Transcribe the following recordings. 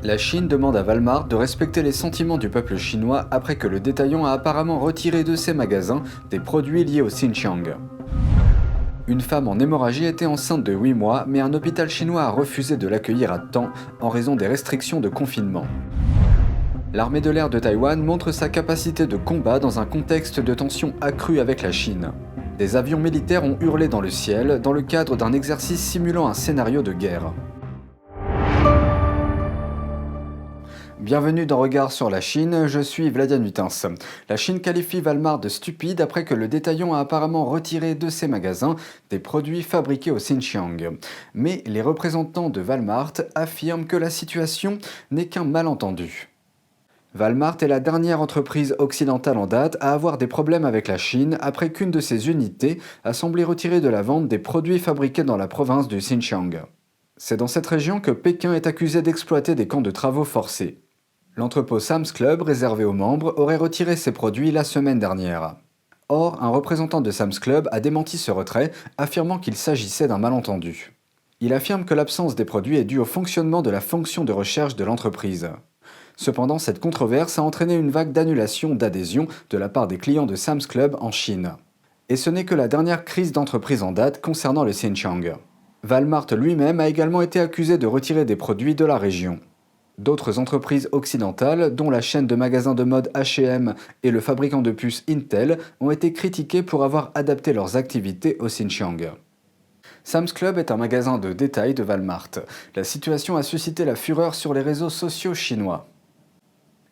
La Chine demande à Walmart de respecter les sentiments du peuple chinois après que le détaillant a apparemment retiré de ses magasins des produits liés au Xinjiang. Une femme en hémorragie était enceinte de 8 mois, mais un hôpital chinois a refusé de l'accueillir à temps en raison des restrictions de confinement. L'armée de l'air de Taïwan montre sa capacité de combat dans un contexte de tension accrue avec la Chine. Des avions militaires ont hurlé dans le ciel dans le cadre d'un exercice simulant un scénario de guerre. Bienvenue dans Regard sur la Chine, je suis Vladian Utens. La Chine qualifie Walmart de stupide après que le détaillant a apparemment retiré de ses magasins des produits fabriqués au Xinjiang. Mais les représentants de Walmart affirment que la situation n'est qu'un malentendu. Walmart est la dernière entreprise occidentale en date à avoir des problèmes avec la Chine après qu'une de ses unités a semblé retirer de la vente des produits fabriqués dans la province du Xinjiang. C'est dans cette région que Pékin est accusé d'exploiter des camps de travaux forcés. L'entrepôt Sam's Club, réservé aux membres, aurait retiré ses produits la semaine dernière. Or, un représentant de Sam's Club a démenti ce retrait, affirmant qu'il s'agissait d'un malentendu. Il affirme que l'absence des produits est due au fonctionnement de la fonction de recherche de l'entreprise. Cependant, cette controverse a entraîné une vague d'annulation d'adhésion de la part des clients de Sam's Club en Chine. Et ce n'est que la dernière crise d'entreprise en date concernant le Xinjiang. Walmart lui-même a également été accusé de retirer des produits de la région. D'autres entreprises occidentales, dont la chaîne de magasins de mode H&M et le fabricant de puces Intel, ont été critiquées pour avoir adapté leurs activités au Xinjiang. Sam's Club est un magasin de détail de Walmart. La situation a suscité la fureur sur les réseaux sociaux chinois.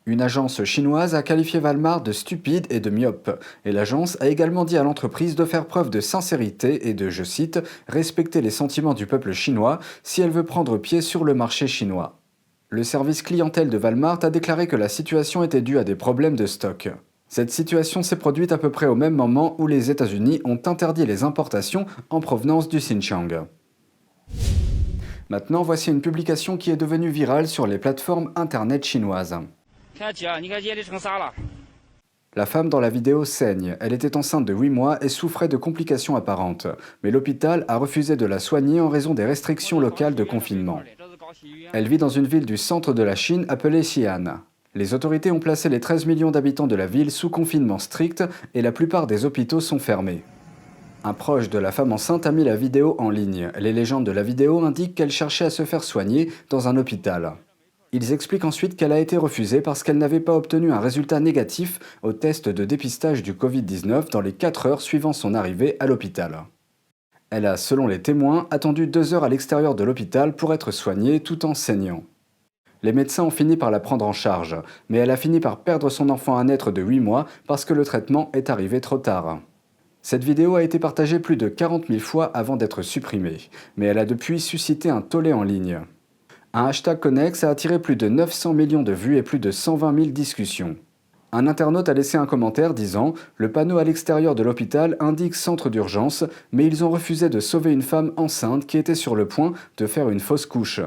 Une agence chinoise a qualifié Walmart de stupide et de myope, et l'agence a également dit à l'entreprise de faire preuve de sincérité et de, je cite, « respecter les sentiments du peuple chinois si elle veut prendre pied sur le marché chinois ». Le service clientèle de Walmart a déclaré que la situation était due à des problèmes de stock. Cette situation s'est produite à peu près au même moment où les États-Unis ont interdit les importations en provenance du Xinjiang. Maintenant, voici une publication qui est devenue virale sur les plateformes internet chinoises. La femme dans la vidéo saigne. Elle était enceinte de 8 mois et souffrait de complications apparentes. Mais l'hôpital a refusé de la soigner en raison des restrictions locales de confinement. Elle vit dans une ville du centre de la Chine appelée Xi'an. Les autorités ont placé les 13 millions d'habitants de la ville sous confinement strict et la plupart des hôpitaux sont fermés. Un proche de la femme enceinte a mis la vidéo en ligne. Les légendes de la vidéo indiquent qu'elle cherchait à se faire soigner dans un hôpital. Ils expliquent ensuite qu'elle a été refusée parce qu'elle n'avait pas obtenu un résultat négatif au test de dépistage du Covid-19 dans les 4 heures suivant son arrivée à l'hôpital. Elle a, selon les témoins, attendu 2 heures à l'extérieur de l'hôpital pour être soignée tout en saignant. Les médecins ont fini par la prendre en charge, mais elle a fini par perdre son enfant à naître de 8 mois parce que le traitement est arrivé trop tard. Cette vidéo a été partagée plus de 40 000 fois avant d'être supprimée, mais elle a depuis suscité un tollé en ligne. Un hashtag connexe a attiré plus de 900 millions de vues et plus de 120 000 discussions. Un internaute a laissé un commentaire disant « Le panneau à l'extérieur de l'hôpital indique centre d'urgence, mais ils ont refusé de sauver une femme enceinte qui était sur le point de faire une fausse couche. »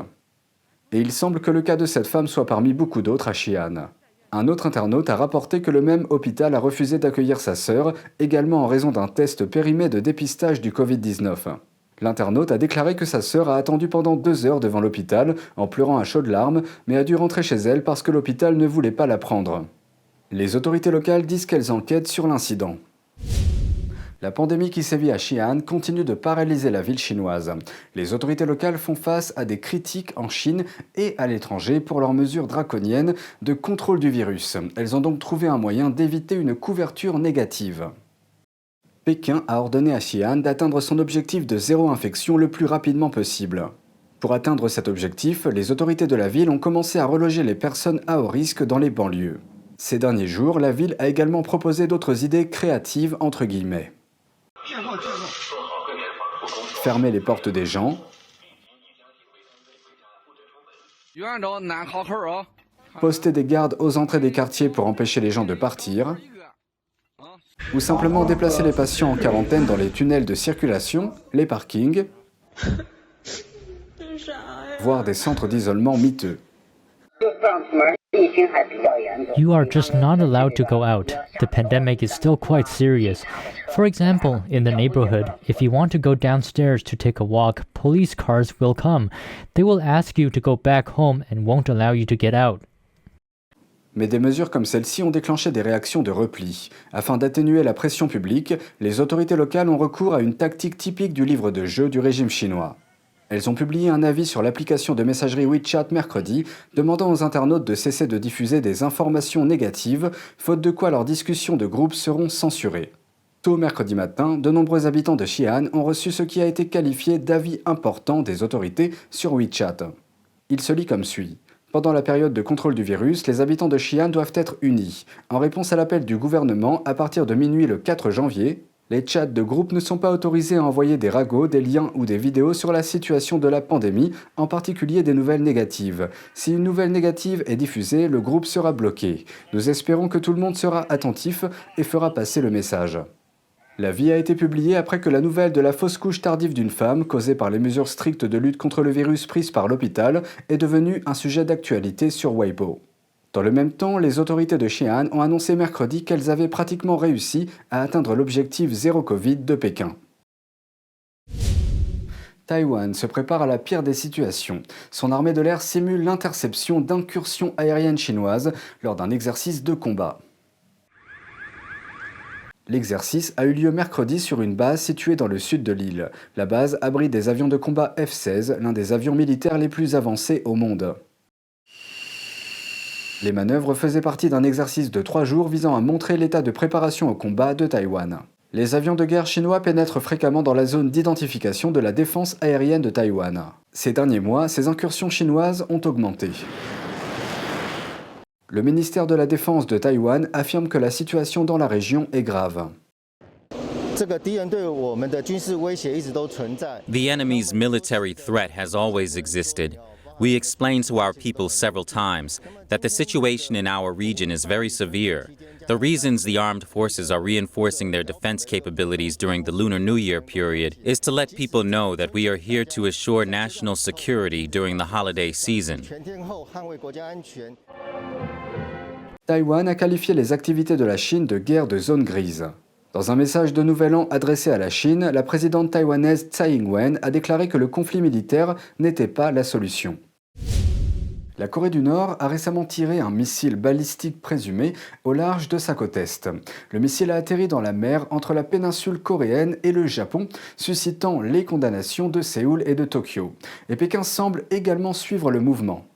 Et il semble que le cas de cette femme soit parmi beaucoup d'autres à Xi'an. Un autre internaute a rapporté que le même hôpital a refusé d'accueillir sa sœur, également en raison d'un test périmé de dépistage du Covid-19. L'internaute a déclaré que sa sœur a attendu pendant 2 heures devant l'hôpital, en pleurant à chaudes larmes, mais a dû rentrer chez elle parce que l'hôpital ne voulait pas la prendre. Les autorités locales disent qu'elles enquêtent sur l'incident. La pandémie qui sévit à Xi'an continue de paralyser la ville chinoise. Les autorités locales font face à des critiques en Chine et à l'étranger pour leurs mesures draconiennes de contrôle du virus. Elles ont donc trouvé un moyen d'éviter une couverture négative. Pékin a ordonné à Xi'an d'atteindre son objectif de 0 infection le plus rapidement possible. Pour atteindre cet objectif, les autorités de la ville ont commencé à reloger les personnes à haut risque dans les banlieues. Ces derniers jours, la ville a également proposé d'autres idées créatives entre guillemets. Fermer les portes des gens, poster des gardes aux entrées des quartiers pour empêcher les gens de partir, ou simplement déplacer les patients en quarantaine dans les tunnels de circulation, les parkings, voire des centres d'isolement miteux. You are just not allowed to go out. The pandemic is still quite serious. For example, in the neighborhood, if you want to go downstairs to take a walk, police cars will come. They will ask you to go back home and won't allow you to get out. Mais des mesures comme celle-ci ont déclenché des réactions de repli. Afin d'atténuer la pression publique, les autorités locales ont recours à une tactique typique du livre de jeu du régime chinois. Elles ont publié un avis sur l'application de messagerie WeChat mercredi, demandant aux internautes de cesser de diffuser des informations négatives, faute de quoi leurs discussions de groupe seront censurées. Tôt mercredi matin, de nombreux habitants de Xi'an ont reçu ce qui a été qualifié d'avis important des autorités sur WeChat. Il se lit comme suit. Pendant la période de contrôle du virus, les habitants de Xi'an doivent être unis. En réponse à l'appel du gouvernement, à partir de minuit le 4 janvier, les chats de groupe ne sont pas autorisés à envoyer des ragots, des liens ou des vidéos sur la situation de la pandémie, en particulier des nouvelles négatives. Si une nouvelle négative est diffusée, le groupe sera bloqué. Nous espérons que tout le monde sera attentif et fera passer le message. L'avis a été publié après que la nouvelle de la fausse couche tardive d'une femme, causée par les mesures strictes de lutte contre le virus prises par l'hôpital, est devenue un sujet d'actualité sur Weibo. Dans le même temps, les autorités de Xi'an ont annoncé mercredi qu'elles avaient pratiquement réussi à atteindre l'objectif zéro Covid de Pékin. Taïwan se prépare à la pire des situations. Son armée de l'air simule l'interception d'incursions aériennes chinoises lors d'un exercice de combat. L'exercice a eu lieu mercredi sur une base située dans le sud de l'île. La base abrite des avions de combat F-16, l'un des avions militaires les plus avancés au monde. Les manœuvres faisaient partie d'un exercice de 3 jours visant à montrer l'état de préparation au combat de Taïwan. Les avions de guerre chinois pénètrent fréquemment dans la zone d'identification de la défense aérienne de Taïwan. Ces derniers mois, ces incursions chinoises ont augmenté. Le ministère de la Défense de Taïwan affirme que la situation dans la région est grave. The enemy's military threat has always existed. We explained to our people several times that the situation in our region is very severe. The reasons the armed forces are reinforcing their defense capabilities during the Lunar New Year period is to let people know that we are here to assure national security during the holiday season. Taïwan a qualifié les activités de la Chine de guerre de zone grise. Dans un message de Nouvel An adressé à la Chine, la présidente taïwanaise Tsai Ing-wen a déclaré que le conflit militaire n'était pas la solution. La Corée du Nord a récemment tiré un missile balistique présumé au large de sa côte est. Le missile a atterri dans la mer entre la péninsule coréenne et le Japon, suscitant les condamnations de Séoul et de Tokyo. Et Pékin semble également suivre le mouvement.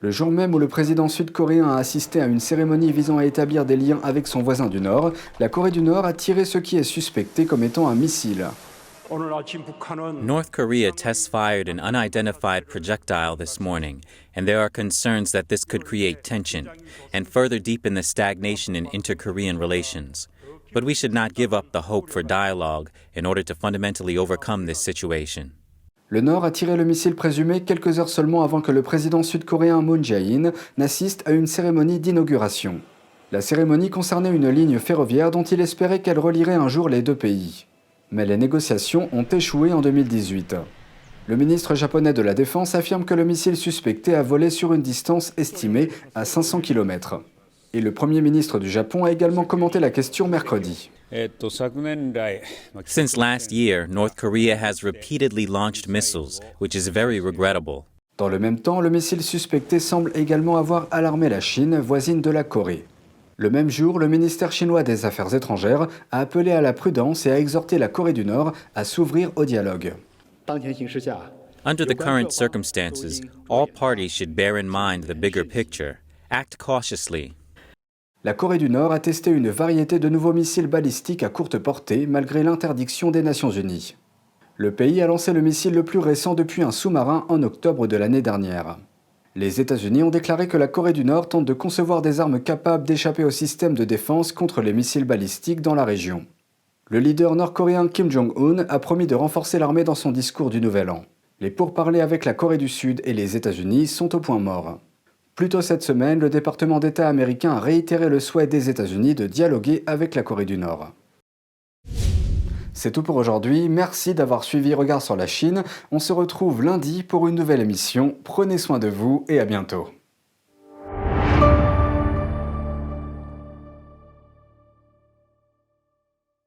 Le jour même où le président sud-coréen a assisté à une cérémonie visant à établir des liens avec son voisin du Nord, la Corée du Nord a tiré ce qui est suspecté comme étant un missile. North Korea test-fired an unidentified projectile this morning, and there are concerns that this could create tension and further deepen the stagnation in inter-Korean relations. But we should not give up the hope for dialogue in order to fundamentally overcome this situation. Le Nord a tiré le missile présumé quelques heures seulement avant que le président sud-coréen Moon Jae-in n'assiste à une cérémonie d'inauguration. La cérémonie concernait une ligne ferroviaire dont il espérait qu'elle relierait un jour les deux pays. Mais les négociations ont échoué en 2018. Le ministre japonais de la Défense affirme que le missile suspecté a volé sur une distance estimée à 500 km. Et le Premier ministre du Japon a également commenté la question mercredi. Since last year, North Korea has repeatedly launched missiles, which is very regrettable. Dans le même temps, le missile suspecté semble également avoir alarmé la Chine, voisine de la Corée. Le même jour, le ministère chinois des Affaires étrangères a appelé à la prudence et a exhorté la Corée du Nord à s'ouvrir au dialogue. Under the current circumstances, all parties should bear in mind the bigger picture. Act cautiously. La Corée du Nord a testé une variété de nouveaux missiles balistiques à courte portée malgré l'interdiction des Nations Unies. Le pays a lancé le missile le plus récent depuis un sous-marin en octobre de l'année dernière. Les États-Unis ont déclaré que la Corée du Nord tente de concevoir des armes capables d'échapper au système de défense contre les missiles balistiques dans la région. Le leader nord-coréen Kim Jong-un a promis de renforcer l'armée dans son discours du Nouvel An. Les pourparlers avec la Corée du Sud et les États-Unis sont au point mort. Plus tôt cette semaine, le département d'État américain a réitéré le souhait des États-Unis de dialoguer avec la Corée du Nord. C'est tout pour aujourd'hui, merci d'avoir suivi Regard sur la Chine. On se retrouve lundi pour une nouvelle émission. Prenez soin de vous et à bientôt.